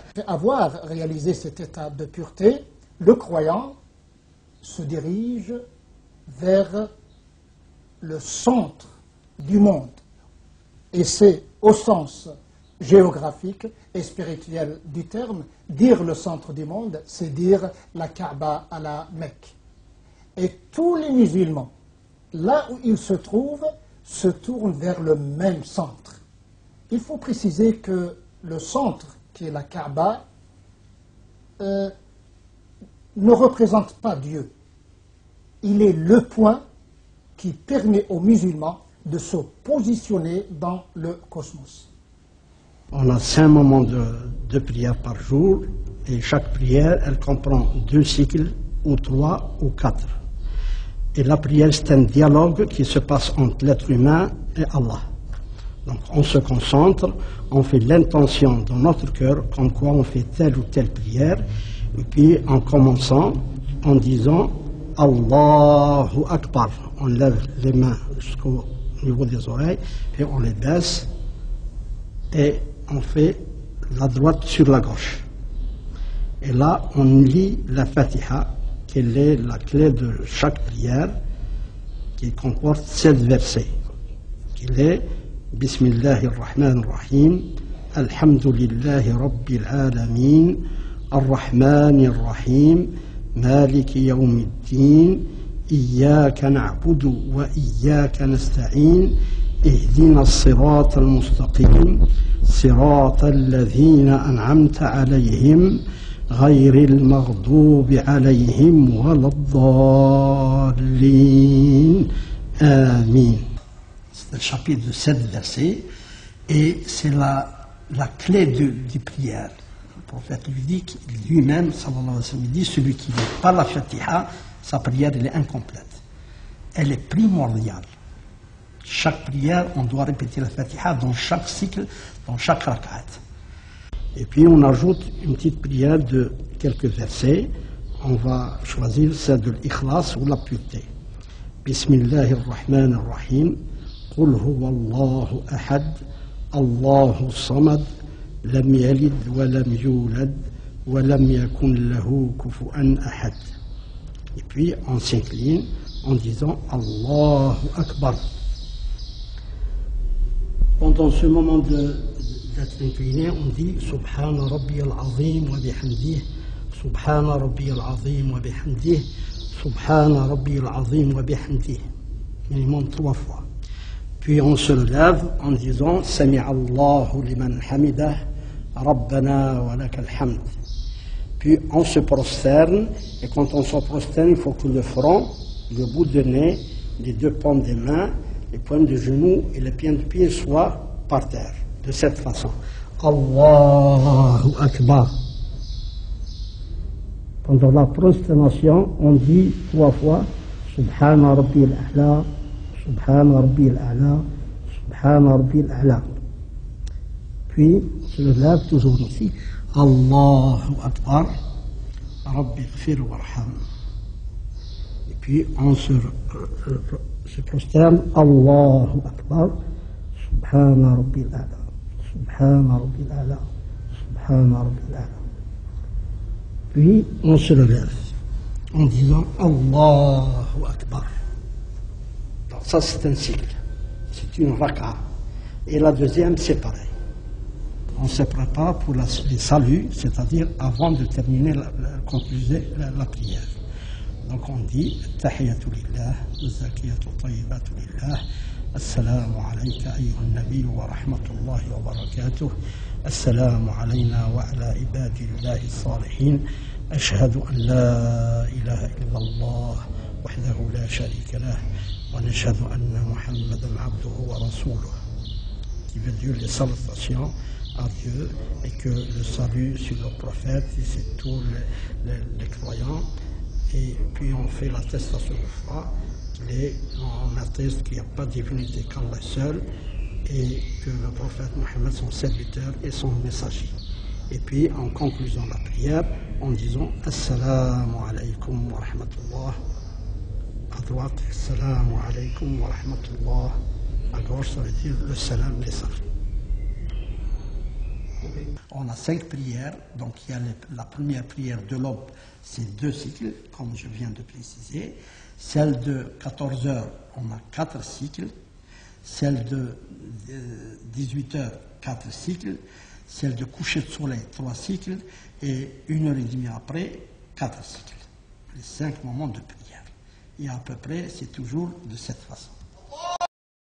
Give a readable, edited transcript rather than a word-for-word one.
Après avoir réalisé cet état de pureté, le croyant se dirige vers le centre du monde. Et c'est au sens géographique et spirituel du terme, dire le centre du monde, c'est dire la Kaaba à la Mecque. Et tous les musulmans, là où ils se trouvent, se tournent vers le même centre. Il faut préciser que le centre, qui est la Kaaba, ne représente pas Dieu. Il est le point qui permet aux musulmans de se positionner dans le cosmos. On a 5 moments de prière par jour, et chaque prière, elle comprend 2 cycles, ou 3, ou 4. Et la prière, c'est un dialogue qui se passe entre l'être humain et Allah. Donc on se concentre, on fait l'intention dans notre cœur, comme quoi on fait telle ou telle prière, et puis en commençant, en disant Allahu Akbar, on lève les mains jusqu'au niveau des oreilles, et on les baisse, et on fait la droite sur la gauche. Et là, on lit la Fatiha, qui est la clé de chaque prière, qui comporte 7 versets, qui est Bismillahirrahmanirrahim, Alhamdulillahi Rabbil Alamin, Ar-Rahmanir-Rahim, Maliki Yawmiddin, Iyyaka na'budu wa Iyyaka nasta'in, Ihdina as-sirata al-mustaqim, sirata alladhina an'amta alayhim, غير المغضوب عليهم ولا الضالين آمين. C'est un chapitre de 7 versets et c'est la clé du prière. Le prophète lui dit lui-même, sallallahu alayhi wa sallam, dit celui qui n'a pas la Fatiha, sa prière elle est incomplète. Elle est primordiale. Chaque prière, on doit répéter la Fatiha dans chaque cycle, dans chaque rakat. Et puis on ajoute une petite prière de quelques versets. On va choisir celle de l'ikhlas ou la pureté. Bismillahirrahmanirrahim. Qul huwa Allahu ahad, Allahu samad, lam yalid wa lam yulad, wa lam yakun lahu kufuwan ahad. Et puis on s'incline en disant Allahu Akbar. Pendant ce moment d'être incliné, on dit Subhana Rabbi al-Azim wa bihamdih, Subhana Rabbi al-Azim wa bihamdih, Subhana Rabbi al-Azim wa bihamdih. Minimum 3 fois. Puis on se relève en disant Sami'a Allahu liman hamidah, Rabbana wa lakal hamd. Puis on se prosterne, et quand on se prosterne, il faut que le front, le bout de nez, les 2 paumes des mains, les pointes de genoux et les pieds de pied soient par terre. De cette façon. Allahu Akbar. Pendant la prosternation, on dit 3 fois Subhana Rabbi al-A'la, Subhana Rabbi al-A'la, Subhana Rabbi al-A'la. Puis, on se lève toujours ici. Allahu Akbar, Rabbi ighfir warham. Et puis, on se prosterne. Allahu Akbar, Subhana Rabbi al-A'la. Subhana Rabbi al-A'la, Subhana Rabbi al-A'la. Puis on se relève en disant Allahu Akbar. Donc ça c'est un cycle, c'est une raka. Et la deuxième c'est pareil. On se prépare pour les saluts, c'est-à-dire avant de terminer la prière. Donc on dit Tahiyatu lillah, Zakiyatu tayyibatu lillah. السلام عليك أيها النبي ورحمة الله وبركاته السلام علينا وعلى عباد الله الصالحين أشهد أن لا إله إلا الله وحده لا شريك له ونشهد أن محمدا عبده ورسوله. Qui veut dire les salutations à Dieu et que le salut sur le prophète et c'est tous les croyants. Et puis on fait l'attestation de foi. On atteste qu'il n'y a pas de divinité qu'Allah seul et que le prophète Mohammed, son serviteur et son messager. Et puis en conclusion de la prière, en disant Assalamu alaykum wa rahmatullah. À droite, Assalamu alaykum wa rahmatullah. À gauche, ça veut dire le salam, les saluts. On a 5 prières, donc il y a la première prière de l'aube, c'est 2 cycles, comme je viens de préciser. Celle de 14 heures, on a 4 cycles. Celle de 18 heures, 4 cycles. Celle de coucher de soleil, 3 cycles. Et 1h30 après, 4 cycles. Les 5 moments de prière. Et à peu près, c'est toujours de cette façon.